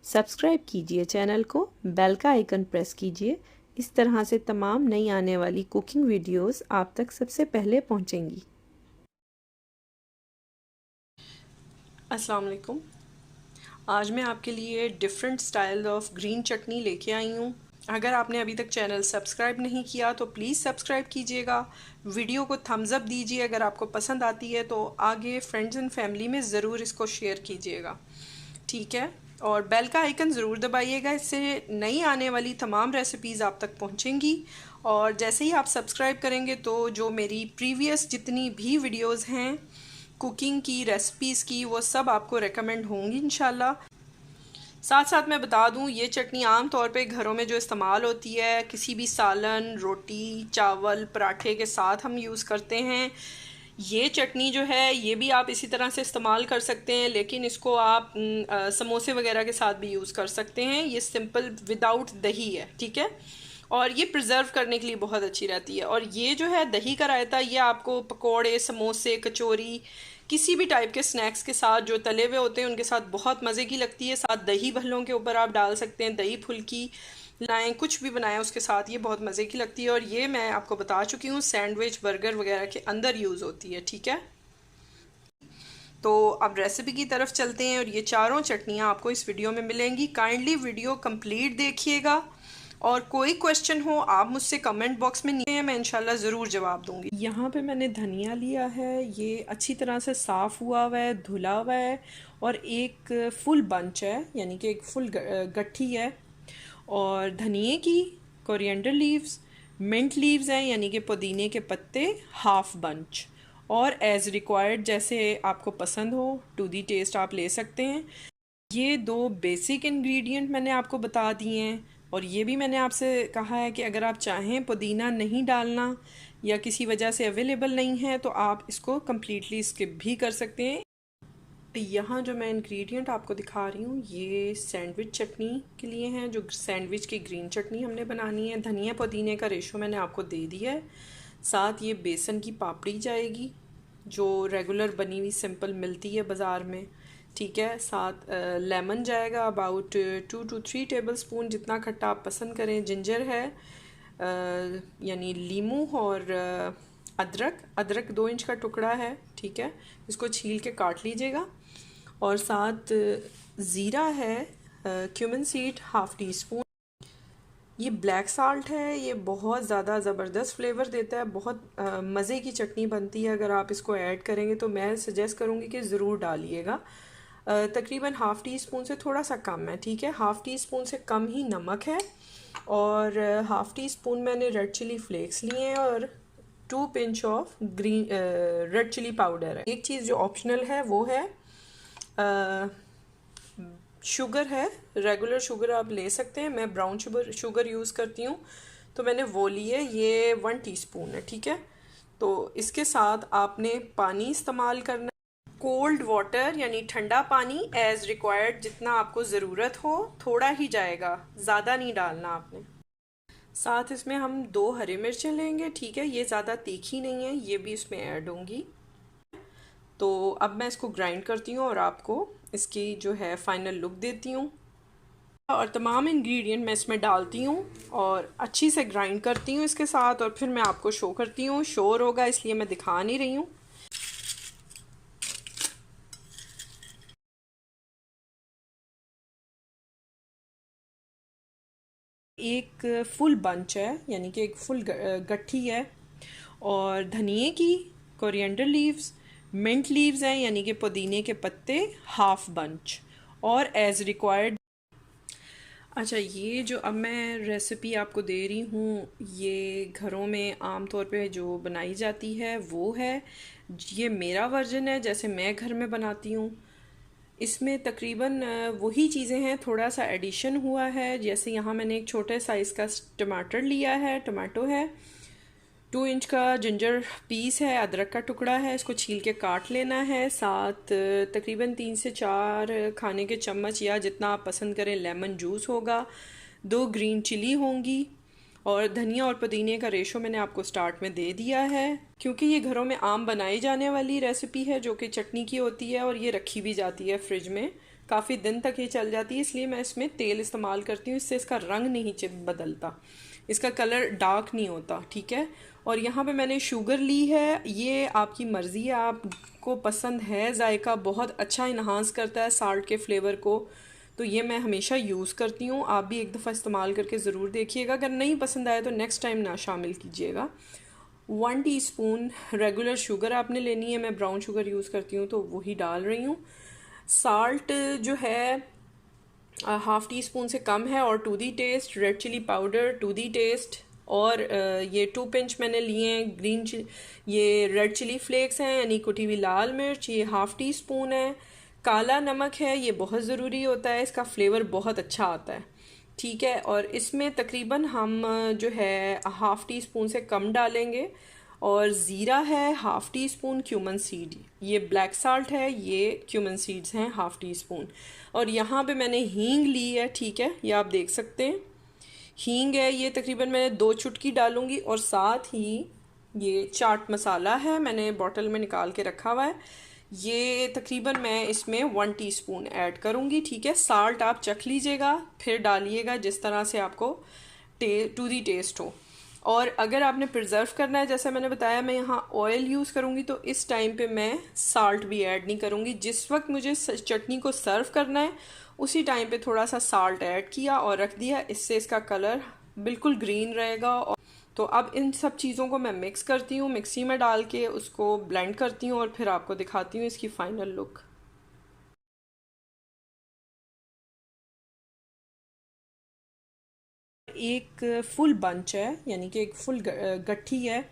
Subscribe कीजिए channel को, bell का आइकन प्रेस कीजिए। इस तरह से तमाम नई आने वाली कुकिंग वीडियोस आप तक सबसे पहले पहुंचेंगी। अस्सलाम वालेकुम। आज मैं आपके लिए डिफरेंट स्टाइल ऑफ ग्रीन चटनी लेके आई हूँ। अगर आपने अभी तक चैनल सब्सक्राइब नहीं किया तो प्लीज़ सब्सक्राइब कीजिएगा। वीडियो को थम्स अप दीजिए अगर आपको पसंद आती है, तो आगे फ्रेंड्स एंड फैमिली में ज़रूर इसको शेयर कीजिएगा, ठीक है। और बेल का आइकन ज़रूर दबाइएगा, इससे नई आने वाली तमाम रेसिपीज़ आप तक पहुंचेंगी। और जैसे ही आप सब्सक्राइब करेंगे तो जो मेरी प्रीवियस जितनी भी वीडियोस हैं कुकिंग की, रेसिपीज़ की, वो सब आपको रेकमेंड होंगी इंशाल्लाह। साथ साथ मैं बता दूं, ये चटनी आम तौर पे घरों में जो इस्तेमाल होती है किसी भी सालन, रोटी, चावल, पराठे के साथ हम यूज़ करते हैं। ये चटनी जो है ये भी आप इसी तरह से इस्तेमाल कर सकते हैं, लेकिन इसको आप समोसे वगैरह के साथ भी यूज़ कर सकते हैं। ये सिंपल विदाउट दही है, ठीक है। और ये प्रिजर्व करने के लिए बहुत अच्छी रहती है। और ये जो है दही का रायता, ये आपको पकोड़े, समोसे, कचौरी, किसी भी टाइप के स्नैक्स के साथ जो तले हुए होते हैं उनके साथ बहुत मज़े की लगती है। साथ दही भल्लों के ऊपर आप डाल सकते हैं, दही फुल्की लाएँ, कुछ भी बनाएं उसके साथ, ये बहुत मज़े की लगती है। और ये मैं आपको बता चुकी हूँ सैंडविच, बर्गर वगैरह के अंदर यूज़ होती है, ठीक है। तो अब रेसिपी की तरफ चलते हैं। और ये चारों चटनियाँ आपको इस वीडियो में मिलेंगी। काइंडली वीडियो कंप्लीट देखिएगा, और कोई क्वेश्चन हो आप मुझसे कमेंट बॉक्स में नीचे, मैं इंशाल्लाह ज़रूर जवाब दूंगी। यहाँ पे मैंने धनिया लिया है, ये अच्छी तरह से साफ़ हुआ हुआ है, धुला हुआ है, और एक फुल बंच है, यानी कि एक फुल गट्ठी है। और धनिए की, कोरिएंडर लीव्स, मिंट लीव्स हैं यानी कि पुदीने के पत्ते, हाफ बंच। और एज़ रिक्वायर्ड, जैसे आपको पसंद हो, टू दी टेस्ट आप ले सकते हैं। ये दो बेसिक इंग्रेडिएंट मैंने आपको बता दिए हैं। और ये भी मैंने आपसे कहा है कि अगर आप चाहें पुदीना नहीं डालना या किसी वजह से अवेलेबल नहीं है तो आप इसको कम्प्लीटली स्किप भी कर सकते हैं। यहाँ जो मैं इंग्रेडिएंट आपको दिखा रही हूँ ये सैंडविच चटनी के लिए हैं, जो सैंडविच की ग्रीन चटनी हमने बनानी है। धनिया पुदीने का रेशो मैंने आपको दे दिया है। साथ ये बेसन की पापड़ी जाएगी जो रेगुलर बनी हुई सिंपल मिलती है बाज़ार में, ठीक है। साथ लेमन जाएगा अबाउट 2 to 3 टेबल स्पून, जितना खट्टा आप पसंद करें। जिंजर है, यानी लीमू। और अदरक 2 इंच का टुकड़ा है, ठीक है। इसको छील के काट लीजिएगा। और साथ ज़ीरा है, cumin seed half tea spoon. ये ब्लैक साल्ट है, ये बहुत ज़्यादा ज़बरदस्त फ्लेवर देता है, बहुत मज़े की चटनी बनती है। अगर आप इसको ऐड करेंगे तो मैं सजेस्ट करूँगी कि ज़रूर डालिएगा। तकरीबन हाफ़ टी स्पून से थोड़ा सा कम है, ठीक है। हाफ़ टी स्पून से कम ही नमक है। और हाफ़ टी स्पून मैंने रेड चिली फ्लेक्स लिए हैं, और 2 pinch of green red chilli powder है। एक चीज़ जो ऑप्शनल है वो है शुगर है। रेगुलर शुगर आप ले सकते हैं, मैं ब्राउन शुगर यूज़ करती हूँ, तो मैंने वो लिए। ये 1 टीस्पून है, ठीक है। तो इसके साथ आपने पानी इस्तेमाल करना, कोल्ड वाटर यानी ठंडा पानी, एज रिक्वायर्ड, जितना आपको ज़रूरत हो, थोड़ा ही जाएगा, ज़्यादा नहीं डालना आपने। साथ इसमें हम 2 हरी मिर्चें लेंगे, ठीक है। ये ज़्यादा तीखी नहीं है, ये भी इसमें ऐड होंगी। तो अब मैं इसको ग्राइंड करती हूँ और आपको इसकी जो है फाइनल लुक देती हूँ। और तमाम इंग्रेडिएंट मैं इसमें डालती हूँ और अच्छी से ग्राइंड करती हूँ इसके साथ, और फिर मैं आपको शो करती हूँ। शोर होगा इसलिए मैं दिखा नहीं रही हूँ। एक फुल बंच है, यानी कि एक फुल गट्ठी है। और धनिए की, कोरिएंडर लीव्स, मिंट लीव्स हैं यानी कि पुदीने के पत्ते, हाफ बंच। और एज़ रिक्वायर्ड। अच्छा, ये जो अब मैं रेसिपी आपको दे रही हूँ ये घरों में आम तौर पे जो बनाई जाती है वो है। ये मेरा वर्जन है जैसे मैं घर में बनाती हूँ। इसमें तकरीबन वही चीज़ें हैं, थोड़ा सा एडिशन हुआ है। जैसे यहाँ मैंने एक छोटे साइज़ का टमाटर लिया है, टमाटो है, 2 इंच का जिंजर पीस है, अदरक का टुकड़ा है, इसको छील के काट लेना है। साथ तकरीबन 3 से 4 खाने के चम्मच या जितना आप पसंद करें लेमन जूस होगा। 2 ग्रीन चिली होंगी। और धनिया और पुदीने का रेशो मैंने आपको स्टार्ट में दे दिया है, क्योंकि ये घरों में आम बनाई जाने वाली रेसिपी है जो कि चटनी की होती है और ये रखी भी जाती है फ्रिज में काफ़ी दिन तक ये चल जाती है, इसलिए मैं इसमें तेल इस्तेमाल करती हूँ। इससे इसका रंग नहीं बदलता, इसका कलर डार्क नहीं होता, ठीक है। और यहाँ पे मैंने शुगर ली है, ये आपकी मर्ज़ी है, आपको पसंद है, जायका बहुत अच्छा इन्हांस करता है साल्ट के फ्लेवर को, तो ये मैं हमेशा यूज़ करती हूँ। आप भी एक दफ़ा इस्तेमाल करके ज़रूर देखिएगा, अगर नहीं पसंद आए तो नेक्स्ट टाइम ना शामिल कीजिएगा। 1 टीस्पून रेगुलर शुगर आपने लेनी है, मैं ब्राउन शुगर यूज़ करती हूँ तो वही डाल रही हूँ। साल्ट जो है हाफ़ टी स्पून से कम है, और to the taste red chilli powder to the taste, और ये 2 पिंच मैंने लिए हैं ये रेड चिली फ्लेक्स हैं यानी कुटी हुई लाल मिर्च, ये हाफ़ टी स्पून है। काला नमक है, ये बहुत ज़रूरी होता है, इसका फ्लेवर बहुत अच्छा आता है, ठीक है। और इसमें तकरीबन हम जो है हाफ़ टी स्पून से कम डालेंगे। और ज़ीरा है half tea spoon, cumin seed, ये ब्लैक साल्ट है, ये क्यूमन सीड्स हैं हाफ़ टी स्पून। और यहाँ पे मैंने हींग ली है, ठीक है, ये आप देख सकते हैं हींग है, ये तकरीबन मैं 2 चुटकी डालूंगी। और साथ ही ये चाट मसाला है, मैंने बॉटल में निकाल के रखा हुआ है, ये तकरीबन मैं इसमें 1 टीस्पून ऐड करूँगी, ठीक है। साल्ट आप चख लीजिएगा, फिर डालिएगा जिस तरह से आपको टू दी टेस्ट हो। और अगर आपने प्रिजर्व करना है, जैसे मैंने बताया मैं यहाँ ऑयल यूज़ करूँगी, तो इस टाइम पे मैं साल्ट भी ऐड नहीं करूँगी। जिस वक्त मुझे चटनी को सर्व करना है उसी टाइम पे थोड़ा सा साल्ट ऐड किया और रख दिया, इससे इसका कलर बिल्कुल ग्रीन रहेगा। और तो अब इन सब चीज़ों को मैं मिक्स करती हूँ, मिक्सी में डाल के उसको ब्लेंड करती हूँ और फिर आपको दिखाती हूँ इसकी फ़ाइनल लुक। एक फुल बंच है, यानी कि एक फुल गट्ठी है,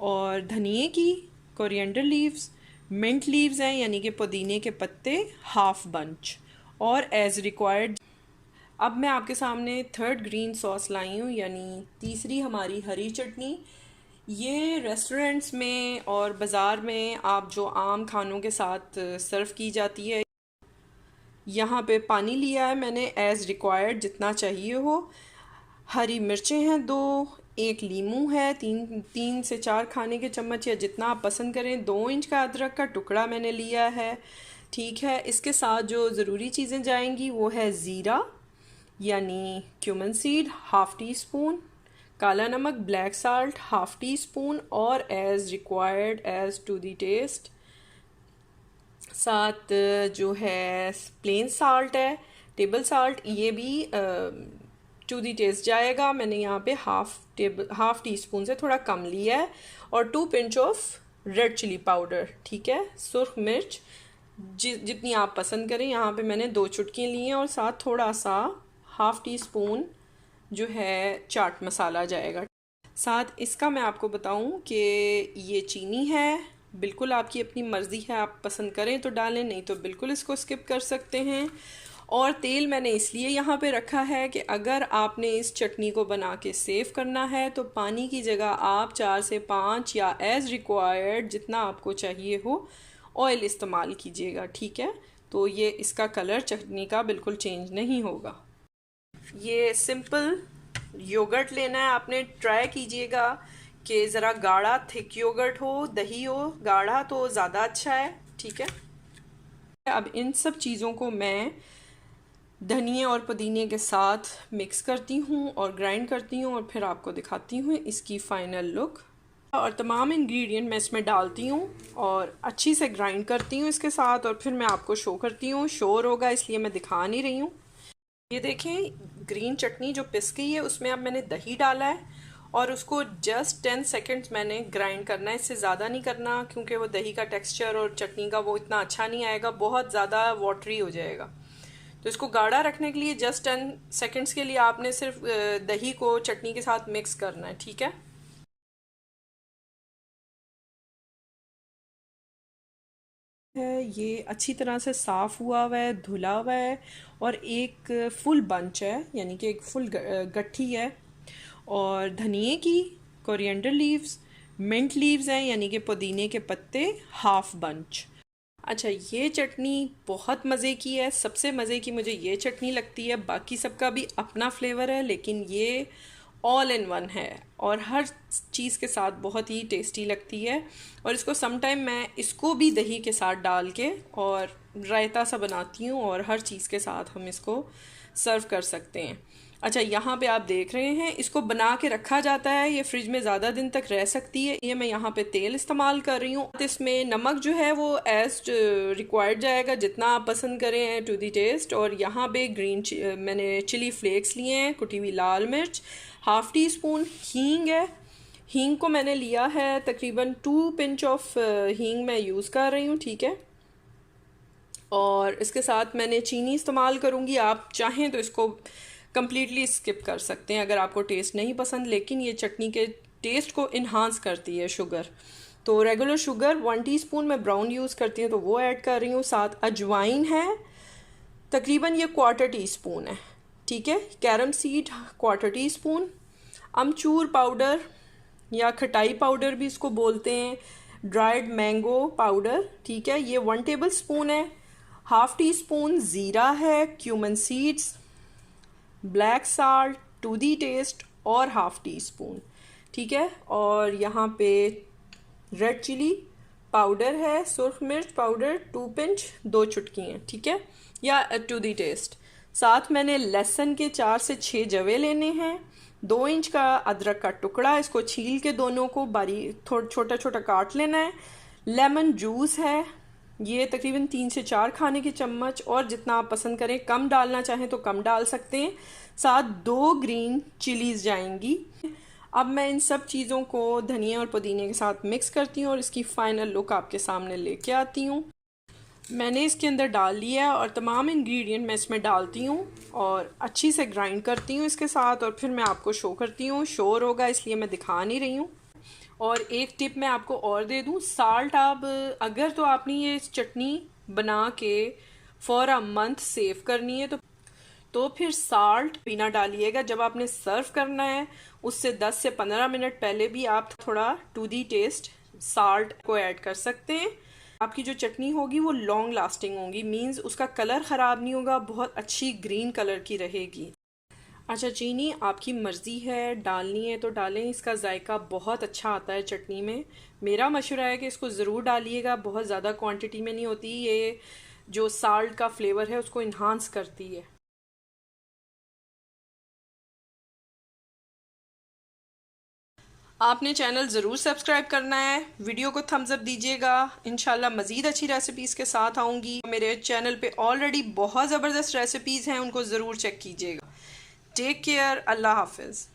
और धनिए की, कोरिएंडर लीव्स, मिंट लीव्स हैं यानी कि पुदीने के पत्ते, हाफ बंच, और एज रिक्वायर्ड। अब मैं आपके सामने थर्ड ग्रीन सॉस लाई हूँ, यानी तीसरी हमारी हरी चटनी। ये रेस्टोरेंट्स में और बाज़ार में आप जो आम खानों के साथ सर्व की जाती है। यहाँ पे पानी लिया है मैंने एज़ रिक्वायर्ड, जितना चाहिए हो। हरी मिर्चें हैं 2, एक लीमू है, 3 से 4 खाने के चम्मच या जितना आप पसंद करें। 2 इंच का अदरक का टुकड़ा मैंने लिया है, ठीक है। इसके साथ जो ज़रूरी चीज़ें जाएंगी वो है ज़ीरा यानी cumin seed half teaspoon, काला नमक black salt half teaspoon, और as required as to the taste. साथ जो है प्लेन साल्ट है, टेबल साल्ट, ये भी टू दी टेस्ट जाएगा। मैंने यहाँ पे हाफ़ टी स्पून से थोड़ा कम लिया है। और 2 pinch of red chilli powder, ठीक है, सुर्ख मिर्च जितनी आप पसंद करें। यहाँ पे मैंने 2 चुटकियाँ ली हैं, और साथ थोड़ा सा हाफ़ टी स्पून जो है चाट मसाला जाएगा। साथ इसका मैं आपको बताऊं कि ये चीनी है, बिल्कुल आपकी अपनी मर्ज़ी है, आप पसंद करें तो डालें, नहीं तो बिल्कुल इसको स्किप कर सकते हैं। और तेल मैंने इसलिए यहाँ पे रखा है कि अगर आपने इस चटनी को बना के सेव करना है तो पानी की जगह आप 4 से 5 या एज़ रिक्वायर्ड जितना आपको चाहिए हो ऑयल इस्तेमाल कीजिएगा, ठीक है। तो ये इसका कलर चटनी का बिल्कुल चेंज नहीं होगा। ये सिंपल योगर्ट लेना है, आपने ट्राई कीजिएगा कि ज़रा गाढ़ा थिक योगर्ट हो, दही हो गाढ़ा तो ज़्यादा अच्छा है, ठीक है। अब इन सब चीज़ों को मैं धनिए और पुदीने के साथ मिक्स करती हूँ और ग्राइंड करती हूँ, और फिर आपको दिखाती हूँ इसकी फ़ाइनल लुक। और तमाम इंग्रेडिएंट मैं इसमें डालती हूँ और अच्छी से ग्राइंड करती हूँ इसके साथ, और फिर मैं आपको शो करती हूँ। शोर होगा इसलिए मैं दिखा नहीं रही हूँ। ये देखें ग्रीन चटनी जो पिस गई है, उसमें अब मैंने दही डाला है और उसको जस्ट 10 सेकेंड्स मैंने ग्राइंड करना है, इससे ज़्यादा नहीं करना, क्योंकि वो दही का टेक्सचर और चटनी का वो इतना अच्छा नहीं आएगा, बहुत ज़्यादा वाटरी हो जाएगा। तो इसको गाढ़ा रखने के लिए जस्ट 10 सेकेंड्स के लिए आपने सिर्फ दही को चटनी के साथ मिक्स करना है, ठीक है। ये अच्छी तरह से साफ़ हुआ हुआ है, धुला हुआ है, और एक फुल बंच है यानी कि एक फुल गट्ठी है, और धनिए की, कोरिएंडर लीव्स, मिंट लीव्स हैं यानी कि पुदीने के पत्ते, हाफ बंच। अच्छा, ये चटनी बहुत मज़े की है, सबसे मज़े की मुझे ये चटनी लगती है। बाकी सबका भी अपना फ्लेवर है, लेकिन ये ऑल इन वन है और हर चीज़ के साथ बहुत ही टेस्टी लगती है। और इसको समटाइम मैं इसको भी दही के साथ डाल के और रायता सा बनाती हूँ और हर चीज़ के साथ हम इसको सर्व कर सकते हैं। अच्छा, यहाँ पे आप देख रहे हैं इसको बना के रखा जाता है, ये फ्रिज में ज़्यादा दिन तक रह सकती है। ये मैं यहाँ पे तेल इस्तेमाल कर रही हूँ। इसमें नमक जो है वो एज रिक्वायर्ड जाएगा, जितना आप पसंद करें टू दी टेस्ट। और यहाँ पे मैंने चिली फ्लेक्स लिए हैं, कुटी हुई लाल मिर्च, हाफ़ टी स्पून हींग है। हींग को मैंने लिया है तकरीबन 2 पिंच ऑफ हींग मैं यूज़ कर रही हूँ, ठीक है। और इसके साथ मैंने चीनी इस्तेमाल करूँगी। आप चाहें तो इसको कम्प्लीटली स्किप कर सकते हैं अगर आपको टेस्ट नहीं पसंद, लेकिन ये चटनी के टेस्ट को इन्हांस करती है शुगर। तो रेगुलर शुगर 1 टीस्पून मैं ब्राउन यूज़ करती हूँ तो वो ऐड कर रही हूँ। साथ अजवाइन है, तकरीबन ये 1/4 टीस्पून है, ठीक है। कैरम सीड 1/4 टीस्पून, अमचूर पाउडर या खटाई पाउडर भी इसको बोलते हैं, ड्राइड मैंगो पाउडर, ठीक है, ये 1 टेबल स्पून है। हाफ़ टी स्पून ज़ीरा है, cumin seeds, black salt to the taste और हाफ़ टी स्पून, ठीक है। और यहाँ पे रेड चिली पाउडर है, सुर्ख मिर्च पाउडर 2 पिंच, 2 चुटकी हैं, ठीक है, या टू दी टेस्ट। साथ मैंने लहसुन के 4 से 6 जवे लेने हैं, 2 इंच का अदरक का टुकड़ा, इसको छील के दोनों को बारीक थोड़ा छोटा छोटा काट लेना है। लेमन जूस है, ये तकरीबन 3 से 4 खाने के चम्मच, और जितना आप पसंद करें, कम डालना चाहें तो कम डाल सकते हैं। साथ 2 ग्रीन चिलीज़ जाएंगी। अब मैं इन सब चीज़ों को धनिया और पुदीने के साथ मिक्स करती हूँ और इसकी फ़ाइनल लुक आपके सामने लेके आती हूँ। मैंने इसके अंदर डाल लिया है और तमाम इंग्रेडिएंट मैं इसमें डालती हूँ और अच्छी से ग्राइंड करती हूँ इसके साथ, और फिर मैं आपको शो करती हूँ। शोर होगा इसलिए मैं दिखा नहीं रही हूँ। और एक टिप मैं आपको और दे दूँ, साल्ट आप अगर तो आपने ये चटनी बना के फॉर अ मंथ सेव करनी है तो फिर साल्ट बिना डालिएगा। जब आपने सर्व करना है उससे 10 से 15 मिनट पहले भी आप थोड़ा टू दी टेस्ट साल्ट को ऐड कर सकते हैं। आपकी जो चटनी होगी वो लॉन्ग लास्टिंग होगी, मींस उसका कलर ख़राब नहीं होगा, बहुत अच्छी ग्रीन कलर की रहेगी। अच्छा, चीनी आपकी मर्ज़ी है, डालनी है तो डालें, इसका जायका बहुत अच्छा आता है चटनी में। मेरा मशवरा है कि इसको ज़रूर डालिएगा, बहुत ज़्यादा क्वांटिटी में नहीं होती, ये जो साल्ट का फ्लेवर है उसको इन्हांस करती है। आपने चैनल ज़रूर सब्सक्राइब करना है, वीडियो को थम्स अप दीजिएगा। इंशाल्लाह मज़ीद अच्छी रेसिपीज़ के साथ आऊँगी। मेरे चैनल पे ऑलरेडी बहुत ज़बरदस्त रेसिपीज़ हैं, उनको ज़रूर चेक कीजिएगा। टेक केयर, अल्लाह हाफिज़।